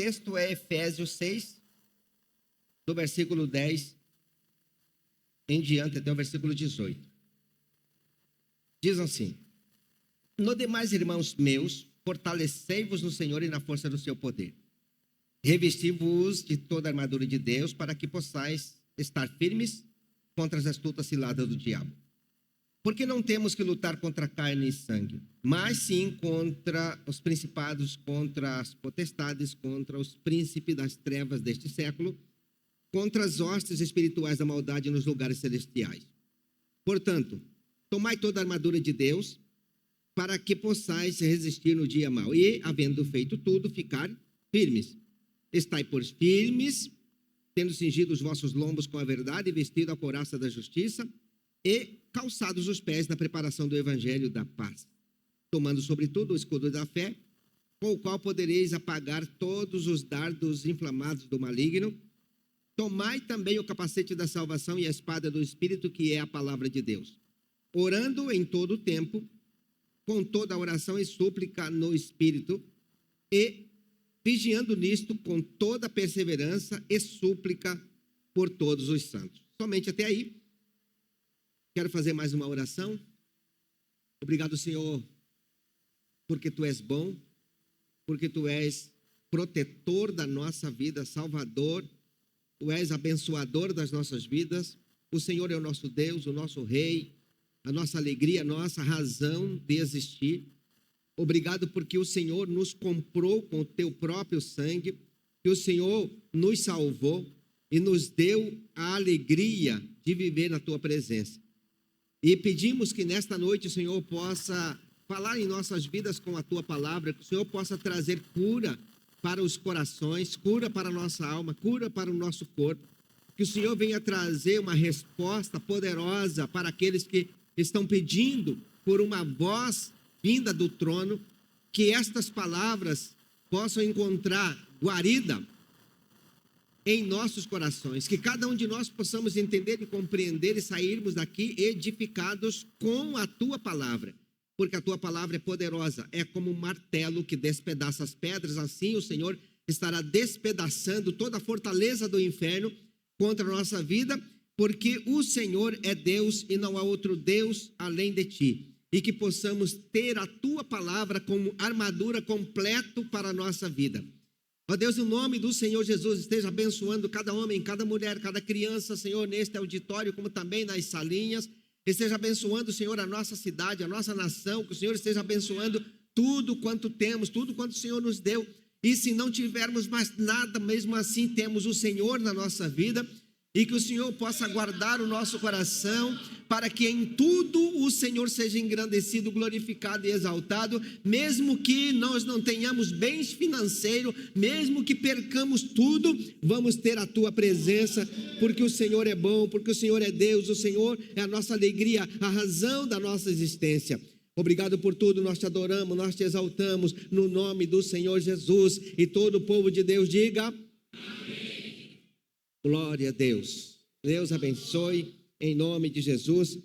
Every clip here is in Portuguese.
texto é Efésios 6, do versículo 10 em diante até o versículo 18. Diz assim: no demais, irmãos meus, fortalecei-vos no Senhor e na força do seu poder. Revesti-vos de toda a armadura de Deus, para que possais estar firmes contra as astutas ciladas do diabo. Porque não temos que lutar contra carne e sangue, mas sim contra os principados, contra as potestades, contra os príncipes das trevas deste século, contra as hostes espirituais da maldade nos lugares celestiais. Portanto, tomai toda a armadura de Deus, para que possais resistir no dia mau, e, havendo feito tudo, ficar firmes. Estai, pois, firmes, tendo cingido os vossos lombos com a verdade, e vestido a couraça da justiça, e calçados os pés na preparação do evangelho da paz, tomando sobretudo o escudo da fé, com o qual podereis apagar todos os dardos inflamados do maligno. Tomai também o capacete da salvação e a espada do Espírito, que é a palavra de Deus, orando em todo o tempo, com toda a oração e súplica no Espírito, e vigiando nisto com toda a perseverança e súplica por todos os santos. Somente até aí. Quero fazer mais uma oração. Obrigado, Senhor, porque Tu és bom, porque Tu és protetor da nossa vida, salvador, Tu és abençoador das nossas vidas. O Senhor é o nosso Deus, o nosso Rei, a nossa alegria, a nossa razão de existir. Obrigado porque o Senhor nos comprou com o Teu próprio sangue, que o Senhor nos salvou e nos deu a alegria de viver na Tua presença. E pedimos que nesta noite o Senhor possa falar em nossas vidas com a Tua palavra, que o Senhor possa trazer cura para os corações, cura para a nossa alma, cura para o nosso corpo. Que o Senhor venha trazer uma resposta poderosa para aqueles que estão pedindo por uma voz vinda do trono, que estas palavras possam encontrar guarida em nossos corações, que cada um de nós possamos entender e compreender e sairmos daqui edificados com a Tua palavra, porque a Tua palavra é poderosa, é como um martelo que despedaça as pedras. Assim o Senhor estará despedaçando toda a fortaleza do inferno contra a nossa vida, porque o Senhor é Deus e não há outro Deus além de Ti, e que possamos ter a Tua palavra como armadura completa para a nossa vida. Ó Deus, no nome do Senhor Jesus, esteja abençoando cada homem, cada mulher, cada criança, Senhor, neste auditório, como também nas salinhas. Esteja abençoando, Senhor, a nossa cidade, a nossa nação, que o Senhor esteja abençoando tudo quanto temos, tudo quanto o Senhor nos deu. E se não tivermos mais nada, mesmo assim temos o Senhor na nossa vida, e que o Senhor possa guardar o nosso coração, para que em tudo o Senhor seja engrandecido, glorificado e exaltado, mesmo que nós não tenhamos bens financeiros, mesmo que percamos tudo, vamos ter a Tua presença, porque o Senhor é bom, porque o Senhor é Deus, o Senhor é a nossa alegria, a razão da nossa existência. Obrigado por tudo, nós Te adoramos, nós Te exaltamos, no nome do Senhor Jesus, e todo o povo de Deus diga... Glória a Deus. Deus abençoe em nome de Jesus.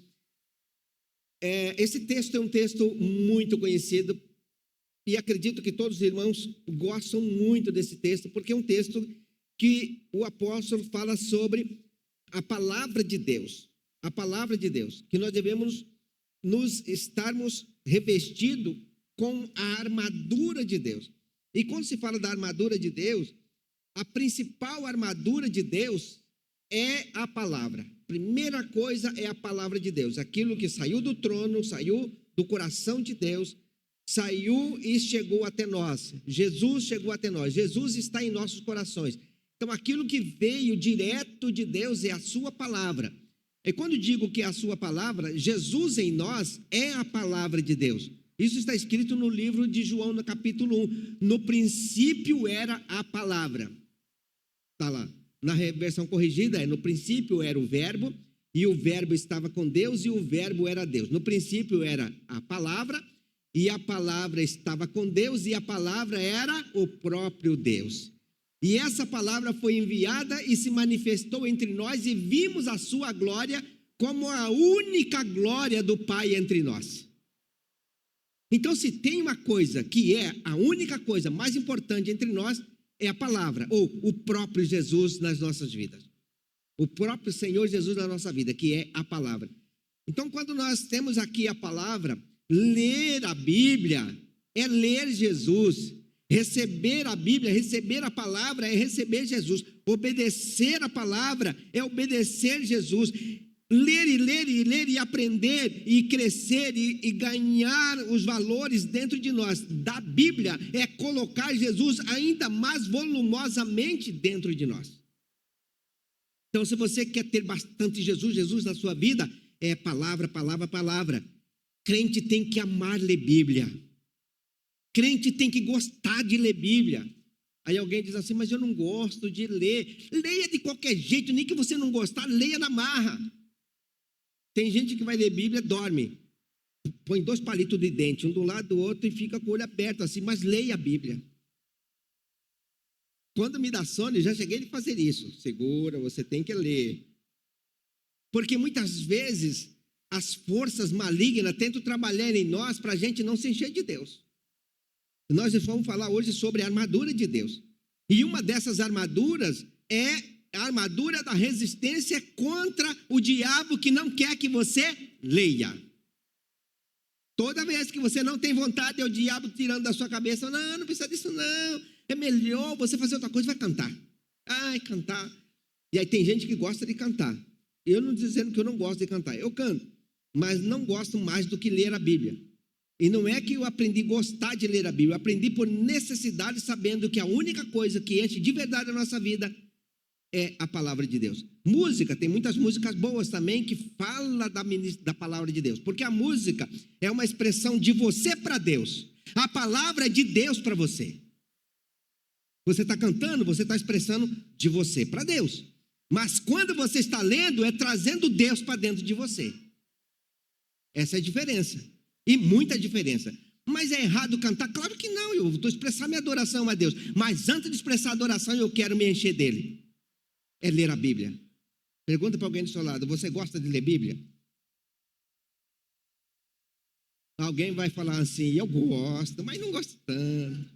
Esse texto é um texto muito conhecido e acredito que todos os irmãos gostam muito desse texto, porque é um texto que o apóstolo fala sobre a palavra de Deus. A palavra de Deus, que nós devemos nos estarmos revestidos com a armadura de Deus. E quando se fala da armadura de Deus, a principal armadura de Deus é a palavra. Primeira coisa é a palavra de Deus. Aquilo que saiu do trono, saiu do coração de Deus, saiu e chegou até nós. Jesus chegou até nós. Jesus está em nossos corações. Então, aquilo que veio direto de Deus é a sua palavra. E quando digo que é a sua palavra, Jesus em nós é a palavra de Deus. Isso está escrito no livro de João, no capítulo 1. No princípio era a palavra. Está lá, na versão corrigida, no princípio era o verbo, e o verbo estava com Deus, e o verbo era Deus. No princípio era a palavra, e a palavra estava com Deus, e a palavra era o próprio Deus. E essa palavra foi enviada e se manifestou entre nós, e vimos a sua glória como a única glória do Pai entre nós. Então, se tem uma coisa que é a única coisa mais importante entre nós, é a palavra, ou o próprio Jesus nas nossas vidas. O próprio Senhor Jesus na nossa vida, que é a palavra. Então, quando nós temos aqui a palavra, ler a Bíblia é ler Jesus. Receber a Bíblia, receber a palavra é receber Jesus. Obedecer a palavra é obedecer Jesus. Ler e ler e ler e aprender e crescer e ganhar os valores dentro de nós da Bíblia é colocar Jesus ainda mais volumosamente dentro de nós. Então, se você quer ter bastante Jesus na sua vida, é palavra, palavra, palavra. Crente tem que amar ler Bíblia. Crente tem que gostar de ler Bíblia. Aí alguém diz assim, mas eu não gosto de ler. Leia de qualquer jeito, nem que você não gostar, leia na marra. Tem gente que vai ler Bíblia e dorme. Põe 2 palitos de dente, um do lado do outro e fica com o olho aberto assim, mas leia a Bíblia. Quando me dá sono, eu já cheguei a fazer isso. Segura, você tem que ler. Porque muitas vezes as forças malignas tentam trabalhar em nós para a gente não se encher de Deus. Nós vamos falar hoje sobre a armadura de Deus. E uma dessas armaduras é a armadura da resistência contra o diabo que não quer que você leia. Toda vez que você não tem vontade, é o diabo tirando da sua cabeça, não precisa disso não, é melhor você fazer outra coisa, vai cantar. Ai, cantar. E aí tem gente que gosta de cantar. Eu não estou dizendo que eu não gosto de cantar, eu canto, mas não gosto mais do que ler a Bíblia. E não é que eu aprendi a gostar de ler a Bíblia, eu aprendi por necessidade, sabendo que a única coisa que enche de verdade a nossa vida é a palavra de Deus. Música, tem muitas músicas boas também que falam da palavra de Deus, porque a música é uma expressão de você para Deus, a palavra é de Deus para você. Você está cantando, você está expressando de você para Deus, mas quando você está lendo, é trazendo Deus para dentro de você. Essa é a diferença, e muita diferença. Mas é errado cantar? Claro que não, eu estou expressando minha adoração a Deus, mas antes de expressar a adoração, eu quero me encher dele. É ler a Bíblia. Pergunta para alguém do seu lado, você gosta de ler Bíblia? Alguém vai falar assim, eu gosto, mas não gosto tanto.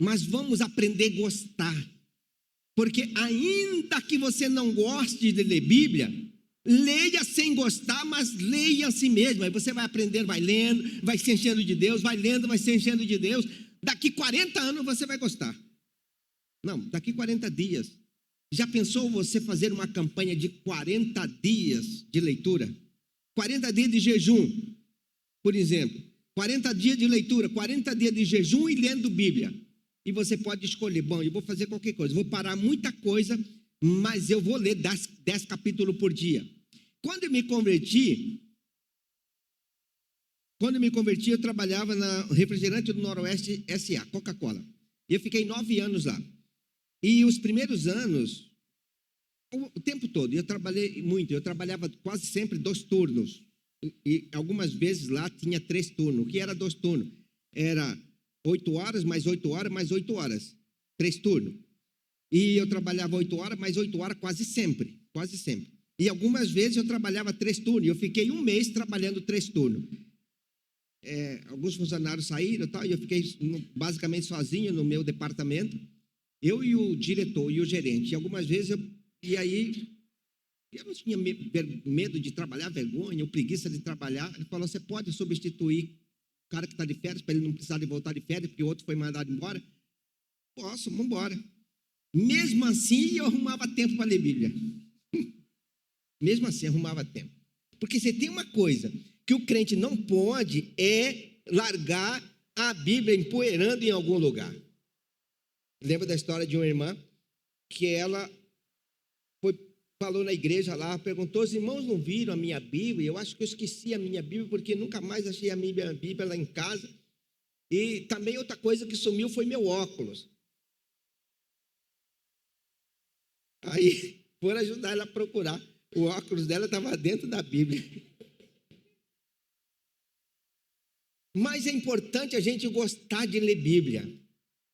Mas vamos aprender a gostar, porque ainda que você não goste de ler Bíblia, leia sem gostar, mas leia a si mesmo. Aí você vai aprendendo, vai lendo, vai se enchendo de Deus, vai lendo, vai se enchendo de Deus. Daqui 40 anos você vai gostar. Não, daqui 40 dias. Já pensou você fazer uma campanha de 40 dias de leitura? 40 dias de jejum, por exemplo. 40 dias de leitura, 40 dias de jejum e lendo Bíblia. E você pode escolher, bom, eu vou fazer qualquer coisa, vou parar muita coisa, mas eu vou ler 10 capítulos por dia. Quando eu me converti, eu trabalhava na Refrigerante do Noroeste S.A., Coca-Cola. E eu fiquei 9 anos lá. E os primeiros anos, o tempo todo, eu trabalhei muito, eu trabalhava quase sempre 2 turnos. E algumas vezes lá tinha 3 turnos. O que era 2 turnos? Era 8 horas, mais 8 horas, mais 8 horas. 3 turnos. E eu trabalhava 8 horas, mais 8 horas quase sempre. Quase sempre. E algumas vezes eu trabalhava 3 turnos. Eu fiquei 1 mês trabalhando 3 turnos. Alguns funcionários saíram e tal, e eu fiquei basicamente sozinho no meu departamento. Eu e o diretor e o gerente. E algumas vezes eu não tinha medo de trabalhar, vergonha ou preguiça de trabalhar. Ele falou, você pode substituir o cara que está de férias para ele não precisar de voltar de férias, porque o outro foi mandado embora? Posso, vamos embora. Mesmo assim, eu arrumava tempo para ler Bíblia. Mesmo assim, arrumava tempo. Porque você tem uma coisa que o crente não pode é largar a Bíblia empoeirando em algum lugar. Lembra da história de uma irmã que ela falou na igreja lá, perguntou, os irmãos não viram a minha Bíblia? Eu acho que eu esqueci a minha Bíblia, porque nunca mais achei a minha Bíblia lá em casa. E também outra coisa que sumiu foi meu óculos. Aí, foram ajudar ela a procurar. O óculos dela estava dentro da Bíblia. Mas é importante a gente gostar de ler Bíblia.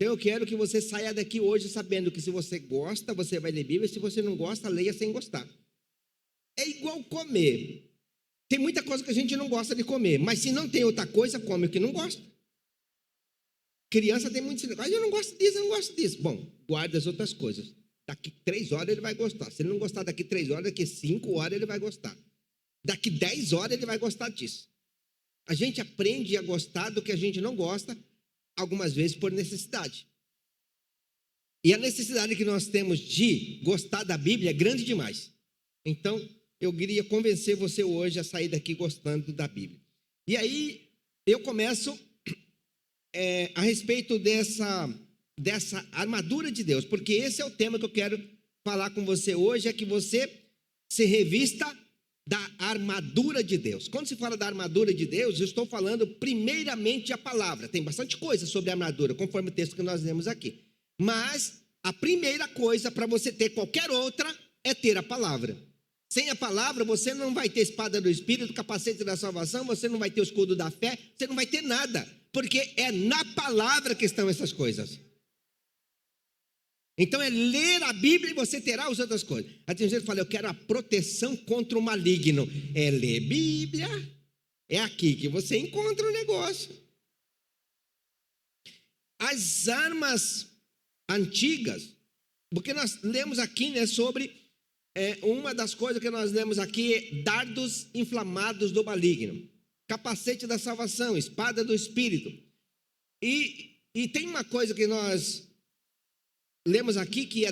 Então eu quero que você saia daqui hoje sabendo que se você gosta, você vai ler Bíblia. Se você não gosta, leia sem gostar. É igual comer. Tem muita coisa que a gente não gosta de comer, mas se não tem outra coisa, come o que não gosta. Criança tem muito negócio. Eu não gosto disso, eu não gosto disso. Bom, guarda as outras coisas. Daqui 3 horas ele vai gostar. Se ele não gostar daqui 3 horas, daqui 5 horas ele vai gostar. Daqui 10 horas ele vai gostar disso. A gente aprende a gostar do que a gente não gosta, algumas vezes por necessidade. E a necessidade que nós temos de gostar da Bíblia é grande demais. Então, eu queria convencer você hoje a sair daqui gostando da Bíblia. E aí, eu começo a respeito dessa armadura de Deus, porque esse é o tema que eu quero falar com você hoje, é que você se revista da armadura de Deus. Quando se fala da armadura de Deus, eu estou falando primeiramente a palavra. Tem bastante coisa sobre a armadura, conforme o texto que nós lemos aqui. Mas a primeira coisa para você ter qualquer outra é ter a palavra. Sem a palavra, você não vai ter espada do Espírito, capacete da salvação, você não vai ter o escudo da fé, você não vai ter nada, porque é na palavra que estão essas coisas. Então é ler a Bíblia e você terá as outras coisas. Aí tem gente que fala, eu quero a proteção contra o maligno. É ler Bíblia, é aqui que você encontra o negócio. As armas antigas, porque nós lemos aqui, né, sobre uma das coisas que nós lemos aqui é dardos inflamados do maligno, capacete da salvação, espada do Espírito. E tem uma coisa que nós lemos aqui que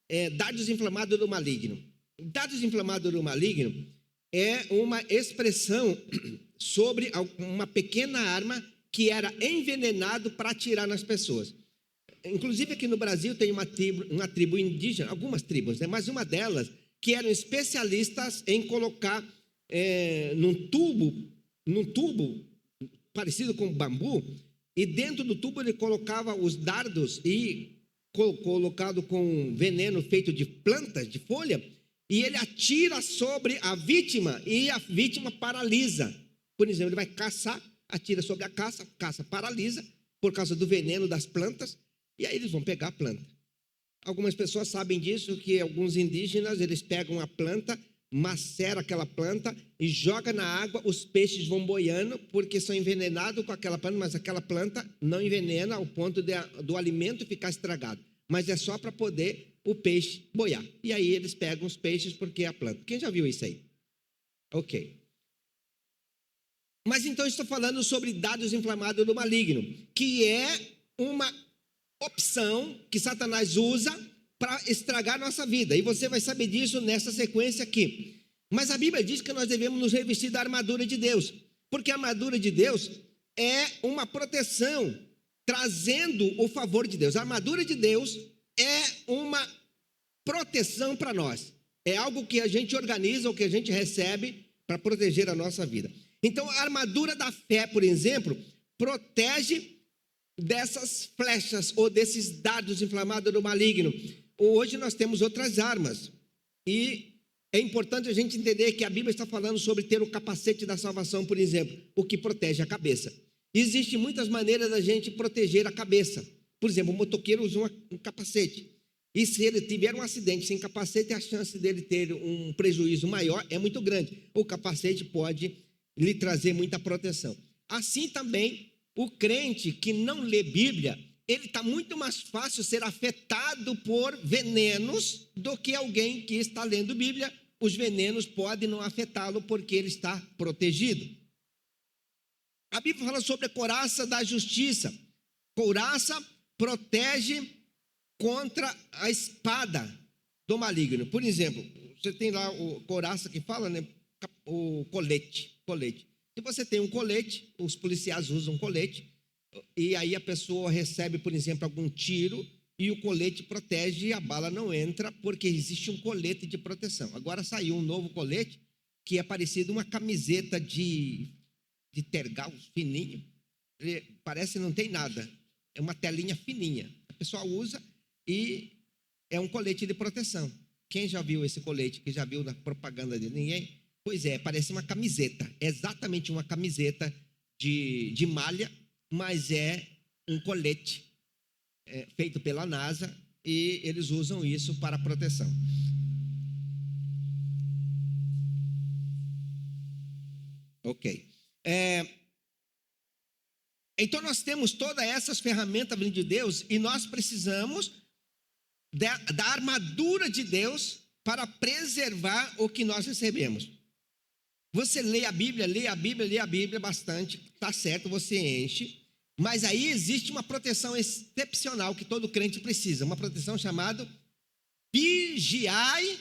é dardos inflamados do maligno. Dardos inflamados do maligno é uma expressão sobre uma pequena arma que era envenenado para atirar nas pessoas. Inclusive aqui no Brasil tem uma tribo indígena, algumas tribos, né? Mas uma delas que eram especialistas em colocar num tubo parecido com bambu, e dentro do tubo ele colocava os dardos e colocado com veneno feito de plantas, de folha, e ele atira sobre a vítima e a vítima paralisa. Por exemplo, ele vai caçar, atira sobre a caça paralisa por causa do veneno das plantas, e aí eles vão pegar a planta. Algumas pessoas sabem disso, que alguns indígenas, eles pegam a planta, macera aquela planta e joga na água, os peixes vão boiando porque são envenenados com aquela planta, mas aquela planta não envenena ao ponto do alimento ficar estragado, mas é só para poder o peixe boiar. E aí eles pegam os peixes porque é a planta. Quem já viu isso aí? Ok. Mas então estou falando sobre dardos inflamados do maligno, que é uma opção que Satanás usa para estragar nossa vida. E você vai saber disso nessa sequência aqui. Mas a Bíblia diz que nós devemos nos revestir da armadura de Deus, porque a armadura de Deus é uma proteção, trazendo o favor de Deus. A armadura de Deus é uma proteção para nós. É algo que a gente organiza, ou que a gente recebe para proteger a nossa vida. Então, a armadura da fé, por exemplo, protege dessas flechas ou desses dardos inflamados do maligno. Hoje nós temos outras armas, e é importante a gente entender que a Bíblia está falando sobre ter o capacete da salvação, por exemplo, o que protege a cabeça. Existem muitas maneiras da gente proteger a cabeça. Por exemplo, o motoqueiro usa um capacete, e se ele tiver um acidente sem capacete, a chance dele ter um prejuízo maior é muito grande. O capacete pode lhe trazer muita proteção. Assim também, o crente que não lê Bíblia, ele está muito mais fácil ser afetado por venenos do que alguém que está lendo Bíblia. Os venenos podem não afetá-lo porque ele está protegido. A Bíblia fala sobre a couraça da justiça. Couraça protege contra a espada do maligno. Por exemplo, você tem lá o couraça que fala, né? O colete. Se você tem um colete, os policiais usam colete, e aí a pessoa recebe, por exemplo, algum tiro, e o colete protege e a bala não entra, porque existe um colete de proteção. Agora saiu um novo colete, que é parecido uma camiseta de tergal fininho, parece que não tem nada, é uma telinha fininha. A pessoa usa e é um colete de proteção. Quem já viu esse colete? Quem já viu na propaganda de ninguém? Pois é, parece uma camiseta, é exatamente uma camiseta de malha, mas é um colete feito pela NASA, e eles usam isso para proteção. Ok. Então nós temos todas essas ferramentas vindo de Deus e nós precisamos da armadura de Deus para preservar o que nós recebemos. Você lê a Bíblia bastante, tá certo, você enche, mas aí existe uma proteção excepcional que todo crente precisa, uma proteção chamada vigiai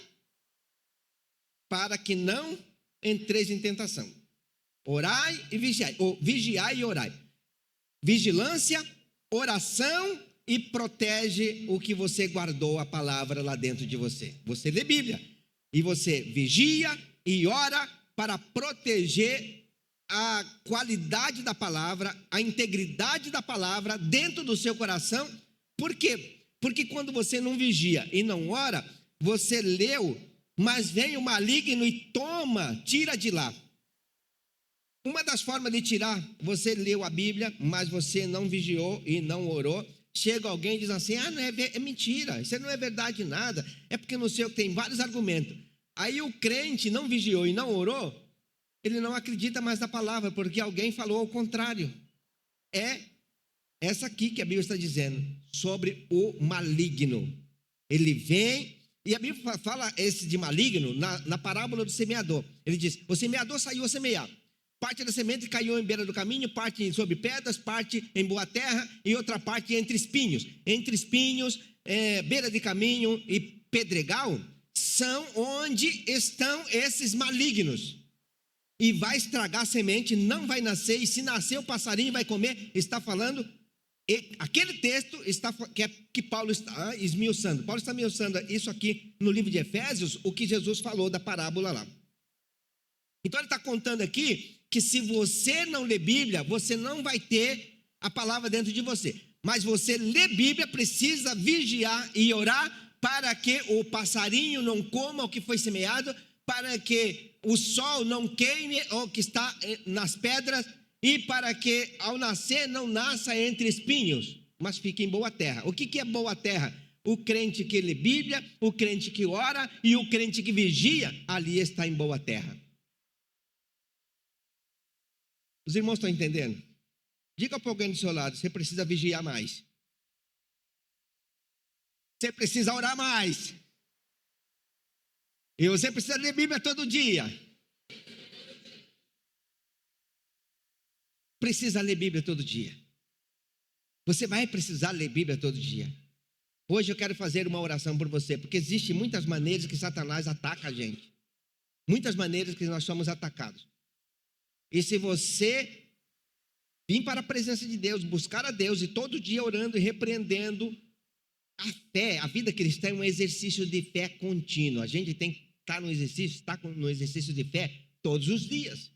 para que não entreis em tentação. Orai e vigiai, ou vigiai e orai. Vigilância, oração e protege o que você guardou a palavra lá dentro de você. Você lê Bíblia e você vigia e ora para proteger a qualidade da palavra, a integridade da palavra dentro do seu coração. Por quê? Porque quando você não vigia e não ora, você leu, mas vem o maligno e tira de lá. Uma das formas de tirar, você leu a Bíblia, mas você não vigiou e não orou. Chega alguém e diz assim, não é mentira, isso não é verdade nada, é porque não sei o que, tem vários argumentos. Aí o crente não vigiou e não orou, ele não acredita mais na palavra, porque alguém falou ao contrário. É essa aqui que a Bíblia está dizendo, sobre o maligno. Ele vem, e a Bíblia fala esse de maligno na parábola do semeador. Ele diz, o semeador saiu a semear. Parte da semente caiu em beira do caminho, parte sobre pedras, parte em boa terra e outra parte entre espinhos. Entre espinhos, beira de caminho e pedregal são onde estão esses malignos. E vai estragar a semente, não vai nascer, e se nascer o passarinho vai comer. Está falando, aquele texto que Paulo está esmiuçando. Paulo está esmiuçando isso aqui no livro de Efésios, o que Jesus falou da parábola lá. Então ele está contando aqui que se você não lê Bíblia, você não vai ter a palavra dentro de você. Mas você lê Bíblia, precisa vigiar e orar para que o passarinho não coma o que foi semeado, para que o sol não queime o que está nas pedras e para que ao nascer não nasça entre espinhos, mas fique em boa terra. O que é boa terra? O crente que lê Bíblia, o crente que ora e o crente que vigia, ali está em boa terra. Os irmãos estão entendendo? Diga para alguém do seu lado, você precisa vigiar mais. Você precisa orar mais. E você precisa ler Bíblia todo dia. Precisa ler Bíblia todo dia. Você vai precisar ler Bíblia todo dia. Hoje eu quero fazer uma oração por você, porque existem muitas maneiras que Satanás ataca a gente. Muitas maneiras que nós somos atacados. E se você vir para a presença de Deus, buscar a Deus e todo dia orando e repreendendo, a fé, a vida cristã é um exercício de fé contínuo. A gente tem que estar no exercício de fé todos os dias.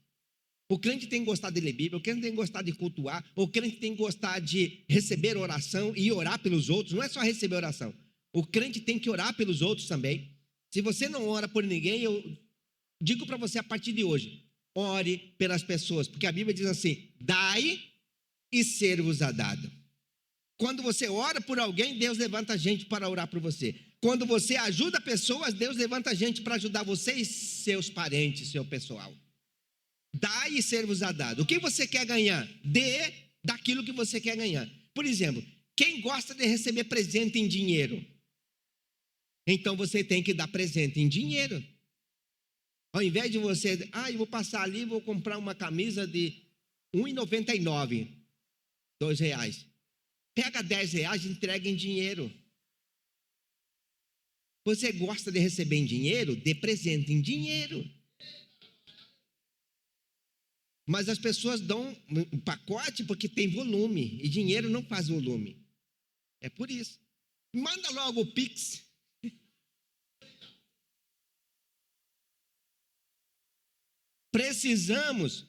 O crente tem que gostar de ler Bíblia, o crente tem que gostar de cultuar, o crente tem que gostar de receber oração e orar pelos outros. Não é só receber oração. O crente tem que orar pelos outros também. Se você não ora por ninguém, eu digo para você a partir de hoje, ore pelas pessoas, porque a Bíblia diz assim, dai e ser-vos-á dado. Quando você ora por alguém, Deus levanta gente para orar por você. Quando você ajuda pessoas, Deus levanta gente para ajudar você e seus parentes, seu pessoal. Dai e ser-vos-á dado. O que você quer ganhar? Dê daquilo que você quer ganhar. Por exemplo, quem gosta de receber presente em dinheiro? Então você tem que dar presente em dinheiro. Ao invés de você, eu vou passar ali e vou comprar uma camisa de R$1,99, R$2. Pega R$10 e entrega em dinheiro. Você gosta de receber em dinheiro? Dê presente em dinheiro. Mas as pessoas dão um pacote porque tem volume. E dinheiro não faz volume. É por isso. Manda logo o Pix. Precisamos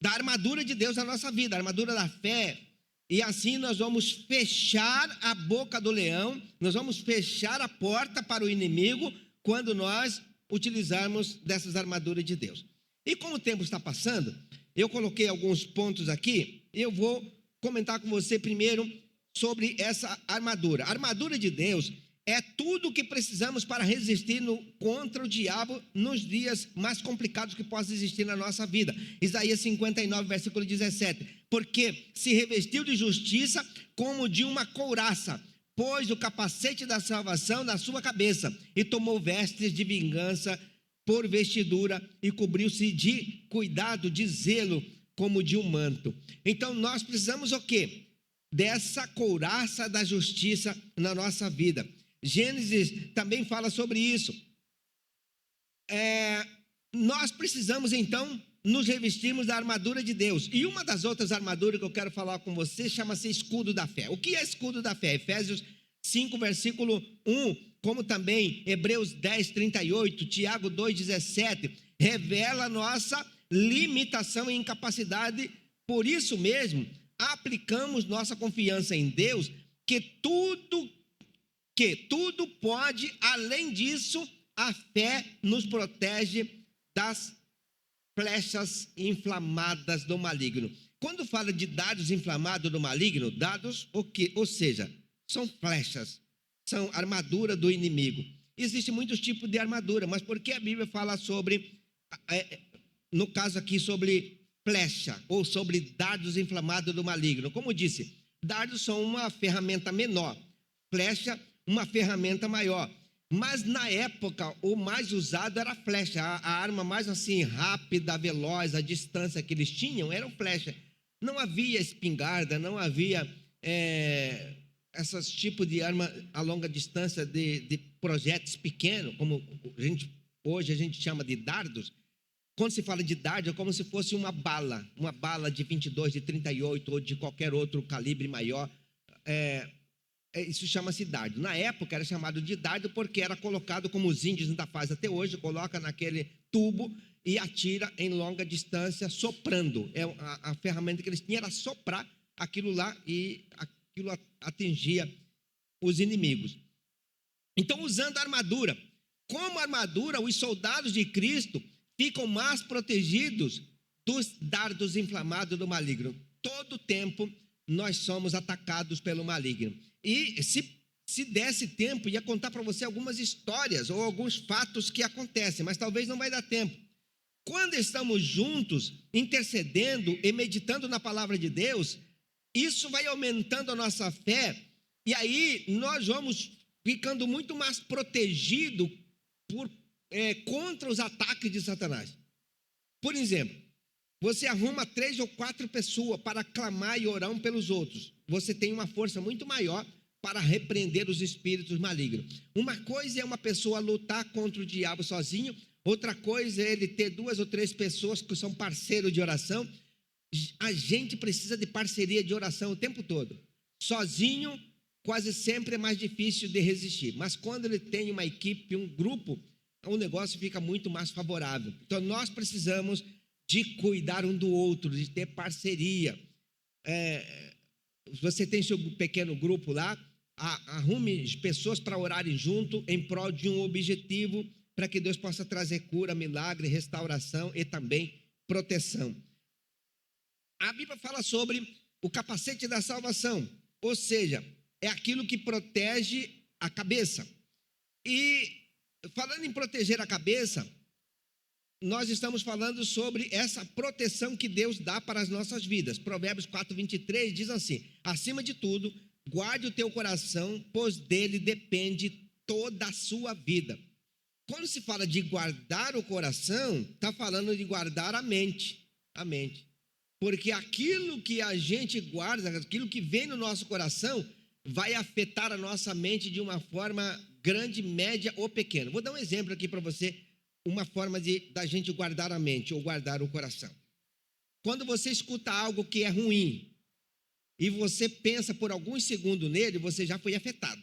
da armadura de Deus na nossa vida, a armadura da fé. E assim nós vamos fechar a boca do leão, nós vamos fechar a porta para o inimigo quando nós utilizarmos dessas armaduras de Deus. E como o tempo está passando, eu coloquei alguns pontos aqui, eu vou comentar com você primeiro sobre essa armadura. A armadura de Deus é tudo o que precisamos para resistir contra o diabo nos dias mais complicados que possam existir na nossa vida. Isaías 59, versículo 17. Porque se revestiu de justiça como de uma couraça, pôs o capacete da salvação na sua cabeça e tomou vestes de vingança por vestidura e cobriu-se de cuidado, de zelo, como de um manto. Então nós precisamos o quê? Dessa couraça da justiça na nossa vida. Gênesis também fala sobre isso. Nós precisamos então nos revestirmos da armadura de Deus. E uma das outras armaduras que eu quero falar com você chama-se escudo da fé. O que é escudo da fé? Efésios 5, versículo 1, como também Hebreus 10, 38, Tiago 2, 17, revela a nossa limitação e incapacidade. Por isso mesmo, aplicamos nossa confiança em Deus, que tudo pode. Além disso, a fé nos protege das flechas inflamadas do maligno. Quando fala de dardos inflamados do maligno, dardos o quê? Ou seja, são flechas, são armadura do inimigo. Existem muitos tipos de armadura, mas por que a Bíblia fala sobre, no caso aqui, sobre flecha ou sobre dardos inflamados do maligno? Como disse, dardos são uma ferramenta menor, flecha uma ferramenta maior. Mas na época o mais usado era a flecha, a arma mais assim rápida, veloz, a distância que eles tinham era flecha. Não havia espingarda, não havia esses tipos de arma a longa distância de projéteis pequenos, como hoje a gente chama de dardos. Quando se fala de dardo, é como se fosse uma bala de 22, de 38 ou de qualquer outro calibre maior. Isso chama-se dardo. Na época era chamado de dardo porque era colocado, como os índios ainda fazem até hoje, coloca naquele tubo e atira em longa distância, soprando. A ferramenta que eles tinham era soprar aquilo lá e aquilo atingia os inimigos. Então, usando a armadura, como armadura, os soldados de Cristo ficam mais protegidos dos dardos inflamados do maligno. Todo tempo nós somos atacados pelo maligno. E se desse tempo, ia contar para você algumas histórias ou alguns fatos que acontecem, mas talvez não vai dar tempo. Quando estamos juntos, intercedendo e meditando na palavra de Deus, isso vai aumentando a nossa fé, e aí nós vamos ficando muito mais protegidos contra os ataques de Satanás. Por exemplo, você arruma 3 ou 4 pessoas para clamar e orar um pelos outros. Você tem uma força muito maior para repreender os espíritos malignos. Uma coisa é uma pessoa lutar contra o diabo sozinho, outra coisa é ele ter 2 ou 3 pessoas que são parceiros de oração. A gente precisa de parceria de oração o tempo todo. Sozinho, quase sempre é mais difícil de resistir. Mas quando ele tem uma equipe, um grupo, o negócio fica muito mais favorável. Então nós precisamos de cuidar um do outro, de ter parceria. Você tem seu pequeno grupo lá, arrume pessoas para orarem junto em prol de um objetivo, para que Deus possa trazer cura, milagre, restauração e também proteção. A Bíblia fala sobre o capacete da salvação, ou seja, é aquilo que protege a cabeça. E falando em proteger a cabeça, nós estamos falando sobre essa proteção que Deus dá para as nossas vidas. Provérbios 4, 23 diz assim: acima de tudo, guarde o teu coração, pois dele depende toda a sua vida. Quando se fala de guardar o coração, está falando de guardar a mente. Porque aquilo que a gente guarda, aquilo que vem no nosso coração, vai afetar a nossa mente de uma forma grande, média ou pequena. Vou dar um exemplo aqui para você, uma forma da gente guardar a mente ou guardar o coração. Quando você escuta algo que é ruim e você pensa por alguns segundos nele, você já foi afetado.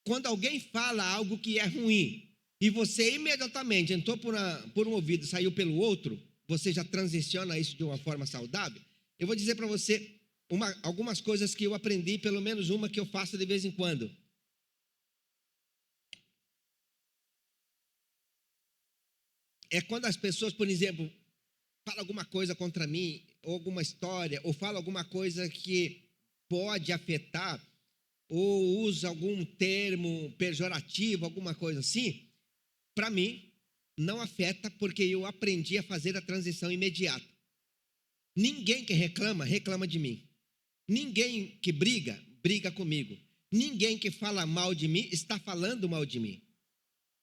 Quando alguém fala algo que é ruim e você imediatamente entrou por um ouvido e saiu pelo outro, você já transiciona isso de uma forma saudável. Eu vou dizer para você algumas coisas que eu aprendi, pelo menos uma que eu faço de vez em quando. É quando as pessoas, por exemplo, falam alguma coisa contra mim, ou alguma história, ou falam alguma coisa que pode afetar ou usa algum termo pejorativo, alguma coisa assim, para mim, não afeta, porque eu aprendi a fazer a transição imediata. Ninguém que reclama, reclama de mim. Ninguém que briga, briga comigo. Ninguém que fala mal de mim, está falando mal de mim.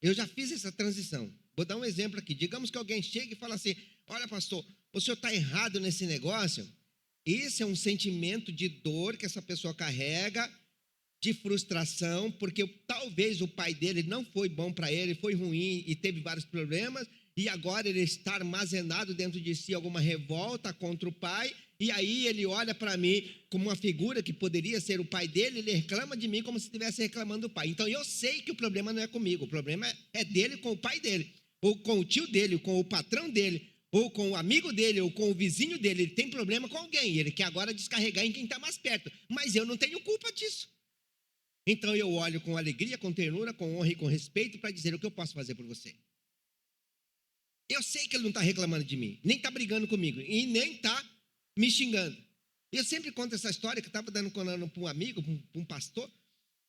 Eu já fiz essa transição. Vou dar um exemplo aqui. Digamos que alguém chega e fala assim: olha, pastor, o senhor está errado nesse negócio. Esse é um sentimento de dor que essa pessoa carrega, de frustração, porque talvez o pai dele não foi bom para ele, foi ruim e teve vários problemas, e agora ele está armazenado dentro de si alguma revolta contra o pai, e aí ele olha para mim como uma figura que poderia ser o pai dele, ele reclama de mim como se estivesse reclamando do pai. Então eu sei que o problema não é comigo, o problema é dele com o pai dele, ou com o tio dele, ou com o patrão dele, ou com o amigo dele, ou com o vizinho dele. Ele tem problema com alguém, ele quer agora descarregar em quem está mais perto, mas eu não tenho culpa disso. Então eu olho com alegria, com ternura, com honra e com respeito para dizer o que eu posso fazer por você. Eu sei que ele não está reclamando de mim, nem está brigando comigo e nem está me xingando. Eu sempre conto essa história que eu estava dando para um amigo, para um pastor,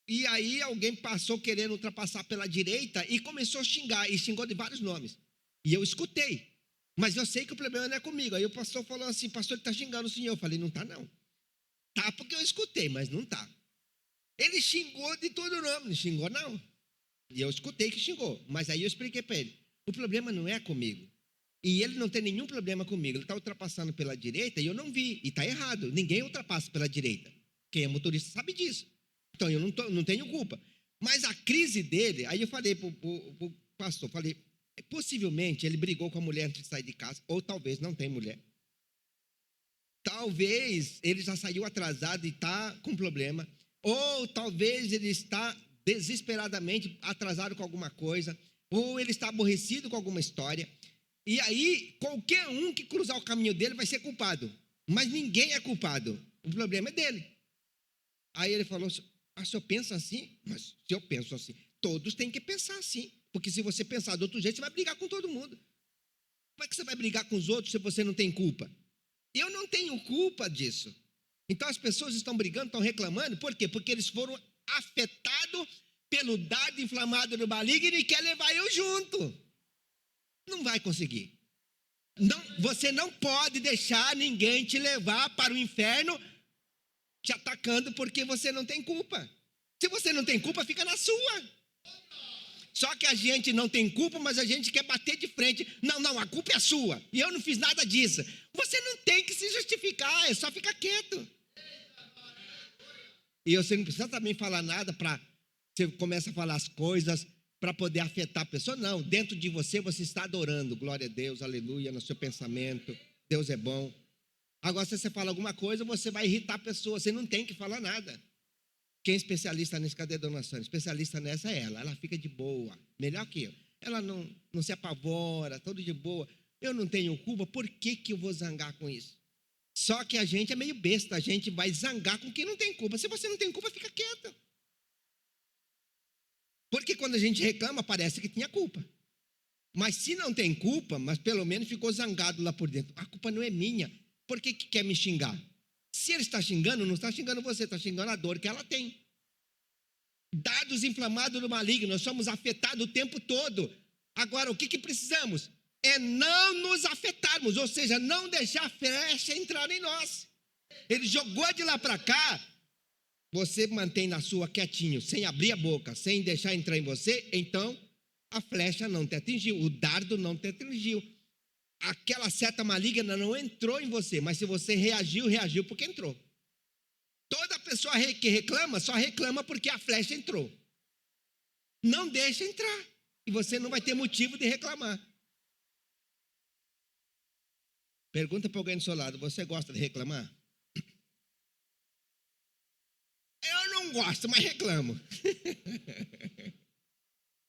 e aí alguém passou querendo ultrapassar pela direita e começou a xingar, e xingou de vários nomes. E eu escutei, mas eu sei que o problema não é comigo. Aí o pastor falou assim: pastor, ele está xingando o senhor. Eu falei: não está não. Tá porque eu escutei, mas não está. Ele xingou de todo nome, não xingou não. E eu escutei que xingou, mas aí eu expliquei para ele: o problema não é comigo. E ele não tem nenhum problema comigo. Ele está ultrapassando pela direita e eu não vi. E está errado. Ninguém ultrapassa pela direita. Quem é motorista sabe disso. Então eu não tenho culpa. Mas a crise dele, aí eu falei para o pastor, falei: possivelmente ele brigou com a mulher antes de sair de casa, ou talvez não tem mulher. Talvez ele já saiu atrasado e está com problema. Ou talvez ele está desesperadamente atrasado com alguma coisa, ou ele está aborrecido com alguma história. E aí, qualquer um que cruzar o caminho dele vai ser culpado. Mas ninguém é culpado. O problema é dele. Aí ele falou: se eu penso assim? Mas se eu penso assim, todos têm que pensar assim. Porque se você pensar de outro jeito, você vai brigar com todo mundo. Como é que você vai brigar com os outros se você não tem culpa? Eu não tenho culpa disso. Então as pessoas estão brigando, estão reclamando. Por quê? Porque eles foram afetados pelo dardo inflamado do maligno e quer levar eu junto. Não vai conseguir. Não, você não pode deixar ninguém te levar para o inferno te atacando porque você não tem culpa. Se você não tem culpa, fica na sua. Só que a gente não tem culpa, mas a gente quer bater de frente. Não, a culpa é sua. E eu não fiz nada disso. Você não tem que se justificar, é só ficar quieto. E você não precisa também falar nada para você começa a falar as coisas para poder afetar a pessoa. Não, dentro de você está adorando. Glória a Deus, aleluia, no seu pensamento. Deus é bom. Agora, se você fala alguma coisa, você vai irritar a pessoa. Você não tem que falar nada. Quem é especialista nisso? Cadê a dona Sônia? Especialista nessa é ela. Ela fica de boa. Melhor que eu. Ela não se apavora, tudo de boa. Eu não tenho culpa, por que eu vou zangar com isso? Só que a gente é meio besta, a gente vai zangar com quem não tem culpa. Se você não tem culpa, fica quieto. Porque quando a gente reclama, parece que tinha culpa. Mas se não tem culpa, mas pelo menos ficou zangado lá por dentro. A culpa não é minha. Por que quer me xingar? Se ele está xingando, não está xingando você, está xingando a dor que ela tem. Dados inflamados do maligno, nós somos afetados o tempo todo. Agora, o que precisamos? É não nos afetarmos, ou seja, não deixar a flecha entrar em nós. Ele jogou de lá para cá, você mantém na sua quietinho, sem abrir a boca, sem deixar entrar em você, então a flecha não te atingiu, o dardo não te atingiu. Aquela seta maligna não entrou em você, mas se você reagiu porque entrou. Toda pessoa que reclama, só reclama porque a flecha entrou. Não deixa entrar, e você não vai ter motivo de reclamar. Pergunta para alguém do seu lado: você gosta de reclamar? Eu não gosto, mas reclamo.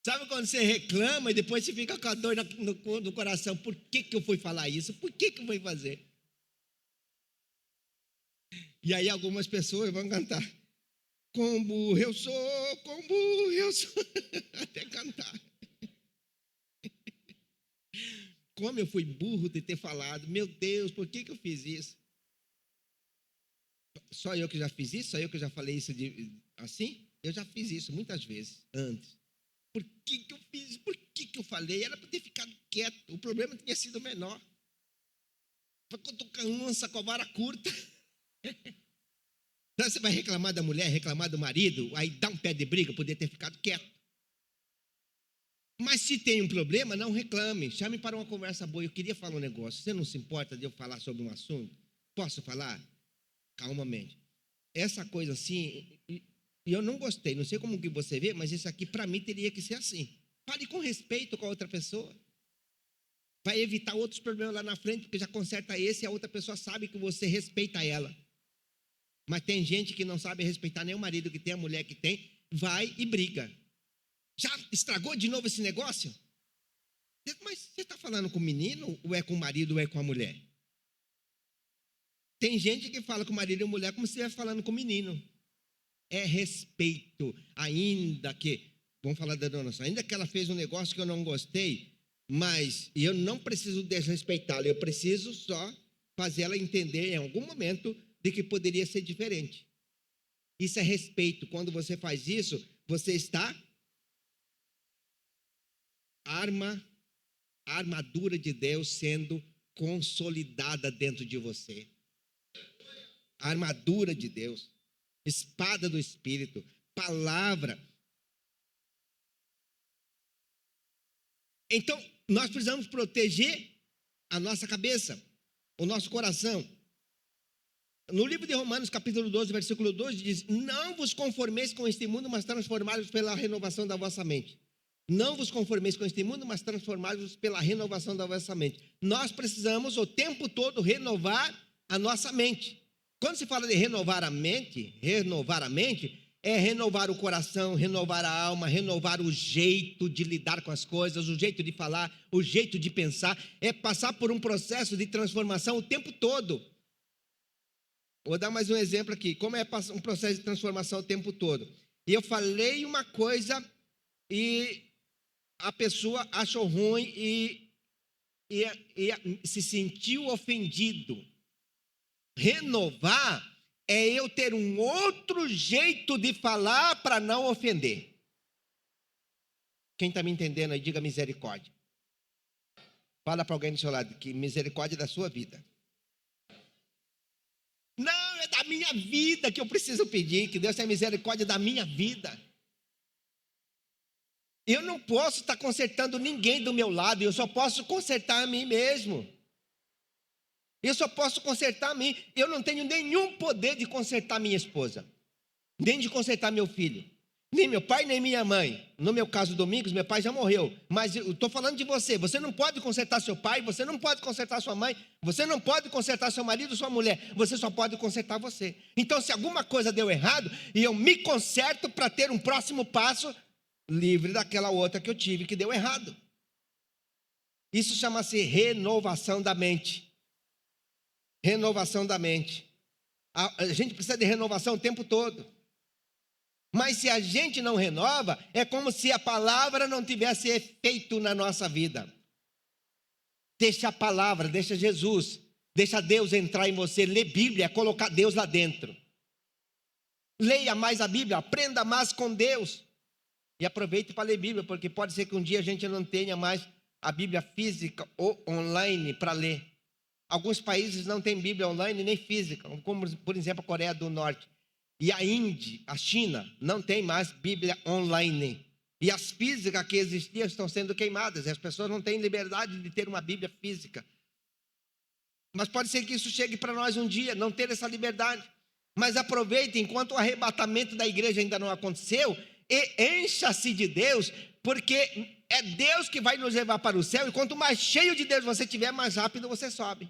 Sabe quando você reclama e depois você fica com a dor no coração? Por que eu fui falar isso? Por que eu fui fazer? E aí algumas pessoas vão cantar: com burro eu sou, com burro eu sou. Até cantar. Como eu fui burro de ter falado. Meu Deus, por que eu fiz isso? só eu que já fiz isso? Só eu que já falei isso assim? Eu já fiz isso muitas vezes, antes. Por que que eu fiz? Por que que eu falei? Era para ter ficado quieto. O problema tinha sido menor. Foi quando eu cansa com a vara curta. Então você vai reclamar da mulher, reclamar do marido, aí dá um pé de briga, poder ter ficado quieto. Mas se tem um problema, não reclame. Chame para uma conversa boa. Eu queria falar um negócio. Você não se importa de eu falar sobre um assunto? Posso falar? Calmamente. Essa coisa assim, e eu não gostei. Não sei como que você vê, mas isso aqui para mim teria que ser assim. Fale com respeito com a outra pessoa. Vai evitar outros problemas lá na frente, porque já conserta esse e a outra pessoa sabe que você respeita ela. Mas tem gente que não sabe respeitar nem o marido que tem, a mulher que tem, vai e briga. Já estragou de novo esse negócio? Mas você está falando com o menino, ou é com o marido, ou é com a mulher? Tem gente que fala com o marido e a mulher como se estivesse falando com o menino. É respeito, ainda que, vamos falar da dona Sônia, ainda que ela fez um negócio que eu não gostei, mas eu não preciso desrespeitá-la, eu preciso só fazer ela entender em algum momento de que poderia ser diferente. Isso é respeito. Quando você faz isso, você está a armadura de Deus sendo consolidada dentro de você. A armadura de Deus, espada do Espírito, palavra. Então, nós precisamos proteger a nossa cabeça, o nosso coração. No livro de Romanos, capítulo 12, versículo 12, diz: não vos conformeis com este mundo, mas transformai-vos pela renovação da vossa mente. Não vos conformeis com este mundo, mas transformai-vos pela renovação da vossa mente. Nós precisamos o tempo todo renovar a nossa mente. Quando se fala de renovar a mente, é renovar o coração, renovar a alma, renovar o jeito de lidar com as coisas, o jeito de falar, o jeito de pensar. É passar por um processo de transformação o tempo todo. Vou dar mais um exemplo aqui. Como é um processo de transformação o tempo todo? E eu falei uma coisa e a pessoa achou ruim e se sentiu ofendido. Renovar é eu ter um outro jeito de falar para não ofender. Quem está me entendendo aí, diga misericórdia. Fala para alguém do seu lado que misericórdia é da sua vida. Não, é da minha vida que eu preciso pedir, que Deus tenha misericórdia da minha vida. Eu não posso estar consertando ninguém do meu lado, eu só posso consertar a mim mesmo. Eu só posso consertar a mim. Eu não tenho nenhum poder de consertar minha esposa, nem de consertar meu filho, nem meu pai, nem minha mãe. No meu caso, Domingos, meu pai já morreu. Mas eu estou falando de você. Você não pode consertar seu pai, você não pode consertar sua mãe, você não pode consertar seu marido, sua mulher. Você só pode consertar você. Então, se alguma coisa deu errado, e eu me conserto para ter um próximo passo livre daquela outra que eu tive que deu errado. Isso chama-se renovação da mente. Renovação da mente. A gente precisa de renovação o tempo todo. Mas se a gente não renova, é como se a palavra não tivesse efeito na nossa vida. Deixa a palavra, deixa Jesus, deixa Deus entrar em você. Lê Bíblia, colocar Deus lá dentro. Leia mais a Bíblia, aprenda mais com Deus. E aproveite para ler Bíblia, porque pode ser que um dia a gente não tenha mais a Bíblia física ou online para ler. Alguns países não têm Bíblia online nem física, como por exemplo a Coreia do Norte. E a Índia, a China, não tem mais Bíblia online. E as físicas que existiam estão sendo queimadas. E as pessoas não têm liberdade de ter uma Bíblia física. Mas pode ser que isso chegue para nós um dia, não ter essa liberdade. Mas aproveite enquanto o arrebatamento da igreja ainda não aconteceu e encha-se de Deus, porque é Deus que vai nos levar para o céu. E quanto mais cheio de Deus você tiver, mais rápido você sobe.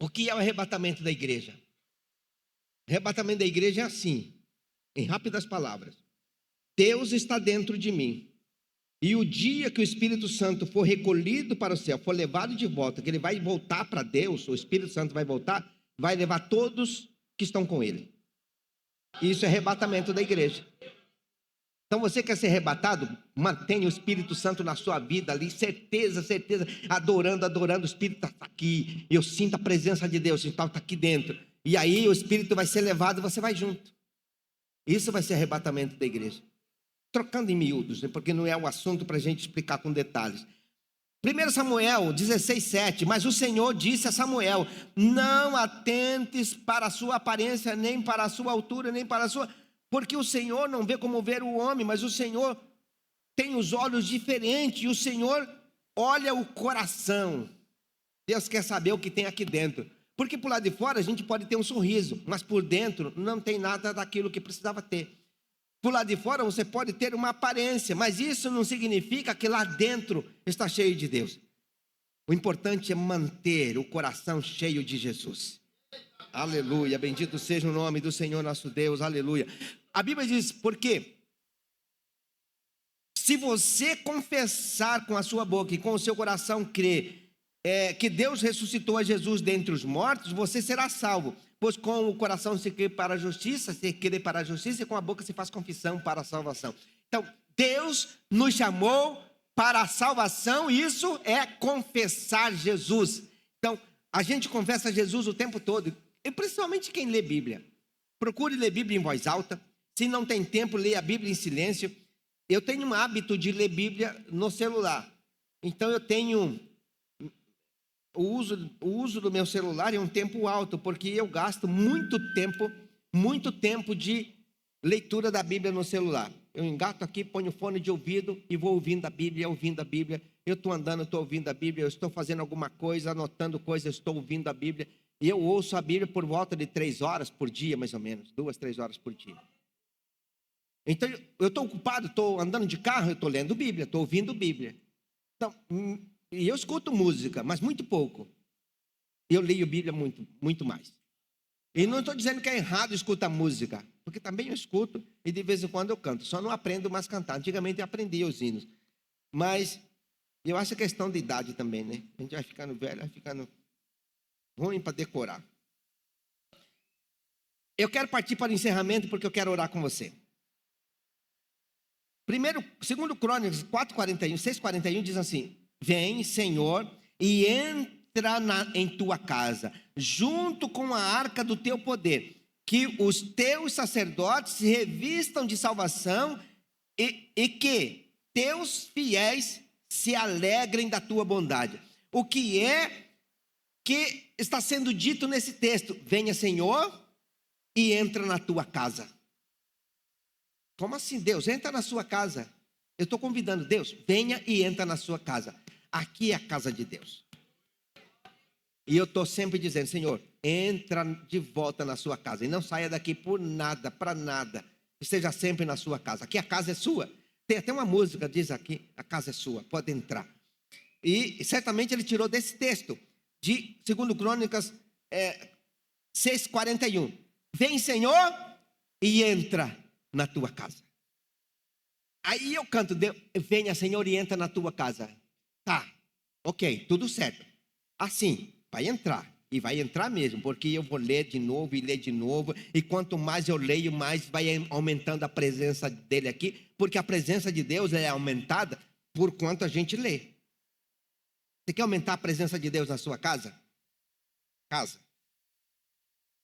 O que é o arrebatamento da igreja? O arrebatamento da igreja é assim, em rápidas palavras: Deus está dentro de mim, e o dia que o Espírito Santo for recolhido para o céu, for levado de volta, que ele vai voltar para Deus, o Espírito Santo vai voltar, vai levar todos que estão com ele. Isso é arrebatamento da igreja. Então você quer ser arrebatado? Mantenha o Espírito Santo na sua vida ali, certeza, certeza, adorando, adorando, o Espírito está aqui, eu sinto a presença de Deus, então está aqui dentro, e aí o Espírito vai ser levado e você vai junto. Isso vai ser arrebatamento da igreja. Trocando em miúdos, né? Porque não é o assunto para a gente explicar com detalhes. 1 Samuel 16:7, mas o Senhor disse a Samuel, não atentes para a sua aparência, nem para a sua altura, nem para a sua... Porque o Senhor não vê como ver o homem, mas o Senhor tem os olhos diferentes, e o Senhor olha o coração. Deus quer saber o que tem aqui dentro. Porque por lá de fora a gente pode ter um sorriso, mas por dentro não tem nada daquilo que precisava ter. Por lá de fora você pode ter uma aparência, mas isso não significa que lá dentro está cheio de Deus. O importante é manter o coração cheio de Jesus. Aleluia, bendito seja o nome do Senhor nosso Deus, aleluia. A Bíblia diz, porque se você confessar com a sua boca e com o seu coração crer que Deus ressuscitou a Jesus dentre os mortos, você será salvo. Pois com o coração se crê para a justiça, se crê para a justiça, e com a boca se faz confissão para a salvação. Então, Deus nos chamou para a salvação, e isso é confessar Jesus. Então, a gente confessa Jesus o tempo todo, e principalmente quem lê Bíblia. Procure ler Bíblia em voz alta. Se não tem tempo, leia a Bíblia em silêncio. Eu tenho um hábito de ler Bíblia no celular. Então, eu tenho... O uso do meu celular é um tempo alto, porque eu gasto muito tempo de leitura da Bíblia no celular. Eu engato aqui, ponho fone de ouvido e vou ouvindo a Bíblia. Eu estou andando, estou ouvindo a Bíblia, eu estou fazendo alguma coisa, anotando coisas, estou ouvindo a Bíblia. E eu ouço a Bíblia por volta de 3 horas por dia, mais ou menos, 2, 3 horas por dia. Então, eu estou ocupado, estou andando de carro, eu estou lendo Bíblia, estou ouvindo Bíblia. Então, e eu escuto música, mas muito pouco. Eu leio Bíblia muito, muito mais. E não estou dizendo que é errado escutar música, porque também eu escuto e de vez em quando eu canto. Só não aprendo mais a cantar. Antigamente eu aprendia os hinos. Mas eu acho que é questão de idade também, né? A gente vai ficando velho, vai ficando ruim para decorar. Eu quero partir para o encerramento porque eu quero orar com você. Segundo Crônicas 4:41, 6:41 diz assim: vem, Senhor, e entra em tua casa, junto com a arca do teu poder, que os teus sacerdotes se revistam de salvação e que teus fiéis se alegrem da tua bondade. O que é que está sendo dito nesse texto? Venha, Senhor, e entra na tua casa. Como assim, Deus? Entra na sua casa. Eu estou convidando Deus, venha e entra na sua casa. Aqui é a casa de Deus. E eu estou sempre dizendo, Senhor, entra de volta na sua casa. E não saia daqui por nada, para nada. Esteja sempre na sua casa. Aqui a casa é sua. Tem até uma música, diz aqui, a casa é sua, pode entrar. E certamente ele tirou desse texto, de 2 Crônicas 6:41. Vem, Senhor, e entra na tua casa. Aí eu canto, venha, Senhor, e entra na tua casa. Tá, ok, tudo certo. Assim, vai entrar, e vai entrar mesmo, porque eu vou ler de novo e ler de novo, e quanto mais eu leio, mais vai aumentando a presença dele aqui, porque a presença de Deus é aumentada por quanto a gente lê. Você quer aumentar a presença de Deus na sua casa? Casa.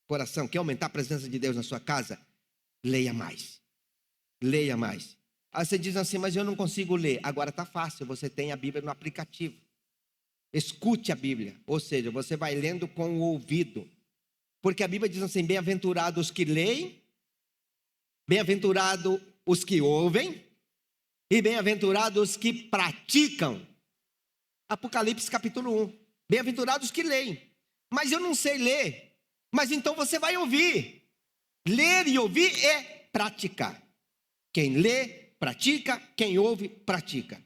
Coração, quer aumentar a presença de Deus na sua casa? Leia mais. Leia mais. Aí você diz assim, mas eu não consigo ler. Agora está fácil, você tem a Bíblia no aplicativo. Escute a Bíblia, ou seja, você vai lendo com o ouvido. Porque a Bíblia diz assim, bem-aventurados os que leem, bem-aventurados os que ouvem, e bem-aventurados os que praticam. Apocalipse capítulo 1. Bem-aventurados os que leem. Mas eu não sei ler. Mas então você vai ouvir. Ler e ouvir é praticar. Quem lê, pratica. Quem ouve, pratica.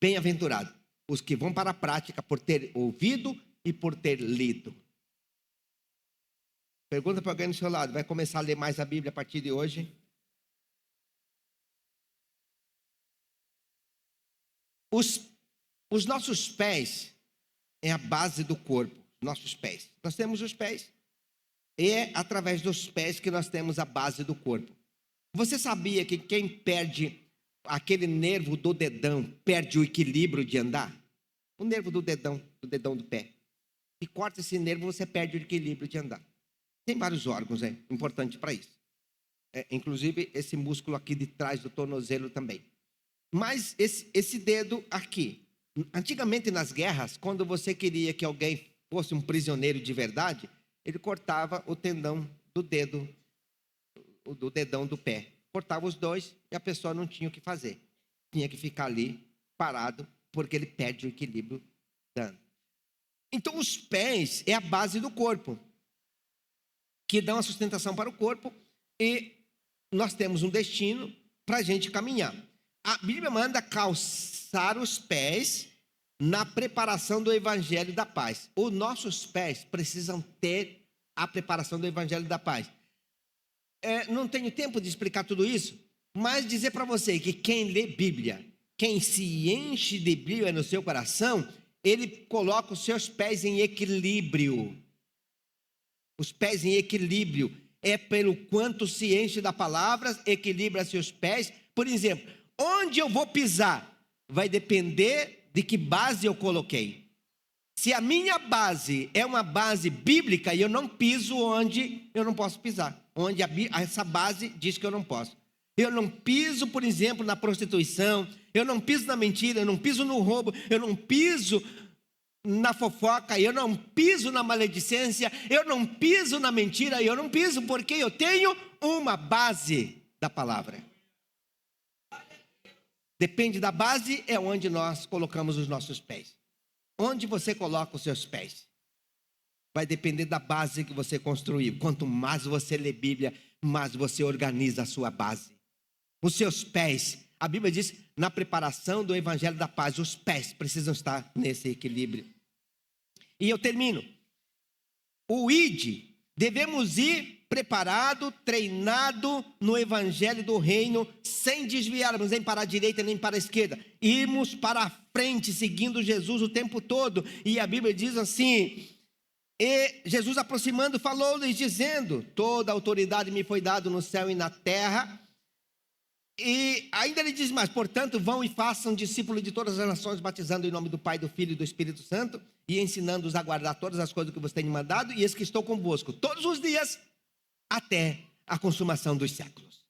Bem-aventurado os que vão para a prática por ter ouvido e por ter lido. Pergunta para alguém do seu lado, vai começar a ler mais a Bíblia a partir de hoje? Os nossos pés é a base do corpo, nossos pés. Nós temos os pés. E é através dos pés que nós temos a base do corpo. Você sabia que quem perde aquele nervo do dedão perde o equilíbrio de andar? O nervo do dedão do pé. E corta esse nervo, você perde o equilíbrio de andar. Tem vários órgãos, importante para isso. Inclusive esse músculo aqui de trás do tornozelo também. Mas esse dedo aqui, antigamente nas guerras, quando você queria que alguém fosse um prisioneiro de verdade, ele cortava o tendão do dedo, do dedão do pé. Cortava os dois e a pessoa não tinha o que fazer. Tinha que ficar ali parado, porque ele perde o equilíbrio. Então os pés é a base do corpo, que dão a sustentação para o corpo, e nós temos um destino para a gente caminhar. A Bíblia manda calçar os pés na preparação do Evangelho da Paz. Os nossos pés precisam ter a preparação do Evangelho da Paz. Não tenho tempo de explicar tudo isso, mas dizer para você que quem lê Bíblia, quem se enche de Bíblia no seu coração, ele coloca os seus pés em equilíbrio. Os pés em equilíbrio é pelo quanto se enche da palavra, equilibra seus pés. Por exemplo, onde eu vou pisar vai depender de que base eu coloquei. Se a minha base é uma base bíblica, eu não piso onde eu não posso pisar, onde essa base diz que eu não posso. Eu não piso, por exemplo, na prostituição, eu não piso na mentira, eu não piso no roubo, eu não piso na fofoca, eu não piso na maledicência, eu não piso na mentira, eu não piso porque eu tenho uma base da palavra. Depende da base, é onde nós colocamos os nossos pés. Onde você coloca os seus pés vai depender da base que você construiu. Quanto mais você lê Bíblia, mais você organiza a sua base. Os seus pés, a Bíblia diz, na preparação do Evangelho da Paz, os pés precisam estar nesse equilíbrio. E eu termino. O id, devemos ir preparado, treinado no Evangelho do Reino, sem desviarmos nem para a direita nem para a esquerda. Irmos para a frente, seguindo Jesus o tempo todo. E a Bíblia diz assim: e Jesus aproximando falou-lhes dizendo: toda a autoridade me foi dada no céu e na terra. E ainda ele diz mais: portanto, vão e façam discípulos de todas as nações, batizando em nome do Pai, do Filho e do Espírito Santo, e ensinando-os a guardar todas as coisas que vos tenho mandado, e eis que estou convosco todos os dias, até a consumação dos séculos.